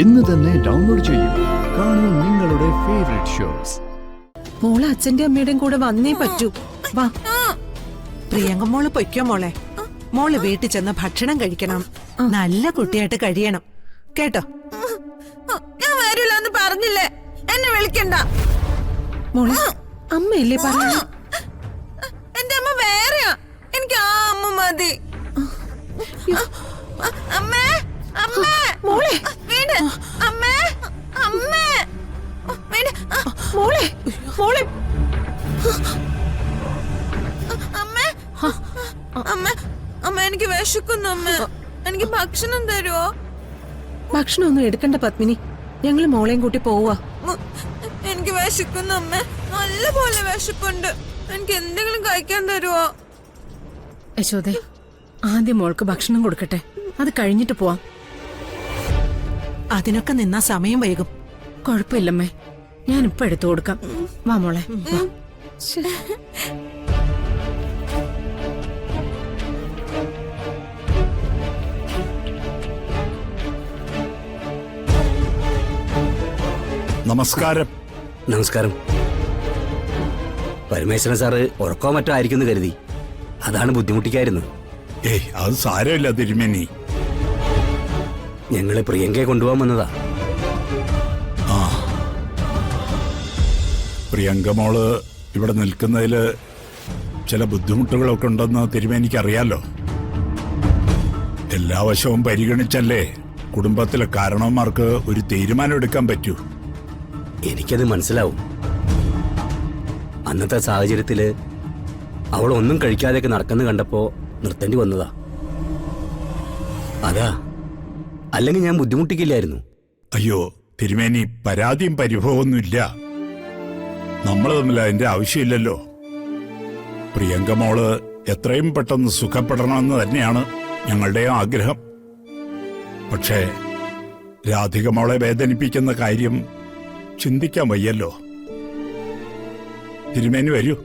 ഇന്ന് തന്നെ ഡൗൺലോഡ് ചെയ്യൂ. കാണൂ നിങ്ങളുടെ ഫേവറേറ്റ് ഷോസ്. മോളെ അച്ഛന്റെ അമ്മയുടെയും കൂടെ വന്നേ പറ്റൂ. വാ പ്രിയങ്ക മോള് പൊയ്ക്കോ മോളെ. മോള് വീട്ടിൽ ചെന്ന് ഭക്ഷണം കഴിക്കണം, നല്ല കുട്ടിയായിട്ട് കഴിയണം കേട്ടോ. ഞാൻ വരില്ലെന്ന് പറഞ്ഞില്ലേ, എന്നെ വിളിക്കണ്ട. മോളെ അമ്മയല്ലേ പറഞ്ഞു. എന്റെ അമ്മ വേറെയാ, എനിക്ക് ആ അമ്മ മതി. അമ്മേ അമ്മേ മോളെ വീട് അമ്മേ അമ്മേ വീട് മോളെ മോളെ അമ്മേ അമ്മ അമ്മ എനിക്ക് വിശക്കുന്നു. അമ്മ എനിക്ക് ഭക്ഷണം തരുമോ? ഭക്ഷണമൊന്നും എടുക്കണ്ട പത്മിനി, ഞങ്ങള് മോളെയും കൂട്ടി പോവാ. എനിക്ക് വിശക്കുന്നു അമ്മ, നല്ല പോലെ വിശപ്പുണ്ട്. എനിക്ക് എന്തെങ്കിലും കഴിക്കാൻ തരുമോ? യശോദേ, ആദ്യം മോൾക്ക് ഭക്ഷണം കൊടുക്കട്ടെ, അത് കഴിഞ്ഞിട്ട് പോവാം. അതിനൊക്കെ നിന്നാ സമയം വൈകും. കുഴപ്പമില്ലമ്മേ, ഞാനിപ്പോ എടുത്തു കൊടുക്കാം. വാ മോളെ. നമസ്കാരം. നമസ്കാരം. പരമേശ്വരൻ സാറ് ഉറക്കോ മറ്റോ ആയിരിക്കുന്നു കരുതി, അതാണ് ബുദ്ധിമുട്ടിക്കായിരുന്നു. ഏയ് അത് സാരമില്ല തിരുമേനി. ഞങ്ങളെ പ്രിയങ്കയെ കൊണ്ടുപോകാൻ വന്നതാ. ആ പ്രിയങ്ക മോള് ഇവിടെ നിൽക്കുന്നതിൽ ചില ബുദ്ധിമുട്ടുകളൊക്കെ ഉണ്ടെന്ന് തിരുമേനിക്ക് അറിയാലോ. എല്ലാ വശവും പരിഗണിച്ചല്ലേ കുടുംബത്തിലെ കാരണവന്മാർക്ക് ഒരു തീരുമാനം എടുക്കാൻ പറ്റൂ. എനിക്കത് മനസ്സിലാവും. അന്നത്തെ സാഹചര്യത്തില് അവൾ ഒന്നും കഴിക്കാതെയൊക്കെ നടക്കുന്ന കണ്ടപ്പോ നിർത്തേണ്ടി വന്നതാ. അതാ, അല്ലെങ്കിൽ ഞാൻ ബുദ്ധിമുട്ടിക്കില്ലായിരുന്നു. അയ്യോ തിരുമേനി, പരാതിയും പരിഭവമൊന്നുമില്ല. നമ്മൾ തമ്മിൽ അതിന്റെ ആവശ്യമില്ലല്ലോ. പ്രിയങ്ക മോള് എത്രയും പെട്ടെന്ന് സുഖപ്പെടണമെന്ന് തന്നെയാണ് ഞങ്ങളുടെയും ആഗ്രഹം. പക്ഷേ രാധിക മോളെ വേദനിപ്പിക്കുന്ന കാര്യം ചിന്തിക്കാൻ വയ്യല്ലോ. തിരുമേനി വരൂ.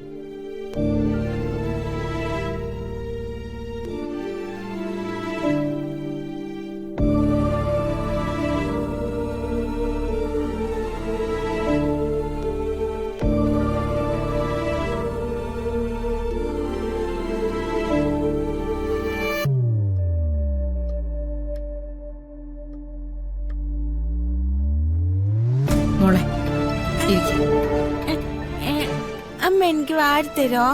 മോളെ ഇരിക്ക്. അമ്മ എനിക്ക് വാരി തരോ?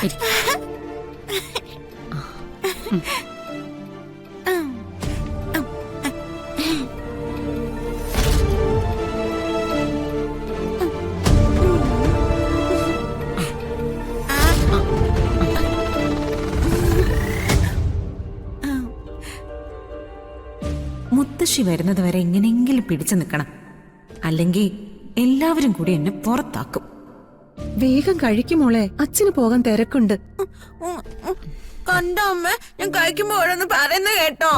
ഇരിക്ക്. മുത്തശ്ശി വരുന്നത് വരെ എങ്ങനെയെങ്കിലും പിടിച്ചു നിൽക്കണം, അല്ലെങ്കിൽ എല്ലാവരും കൂടി എന്നെ പുറത്താക്കും. വേഗം കഴിക്കും മോളെ, അച്ഛന് പോകാൻ തിരക്കുണ്ട്. കണ്ടോ അമ്മ, ഞാൻ കഴിക്കുമ്പോ ഓരോന്ന് പറയുന്ന കേട്ടോ.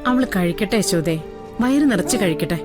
അവള് കഴിക്കട്ടെ യശോദേ, വയറ് നിറച്ച് കഴിക്കട്ടെ.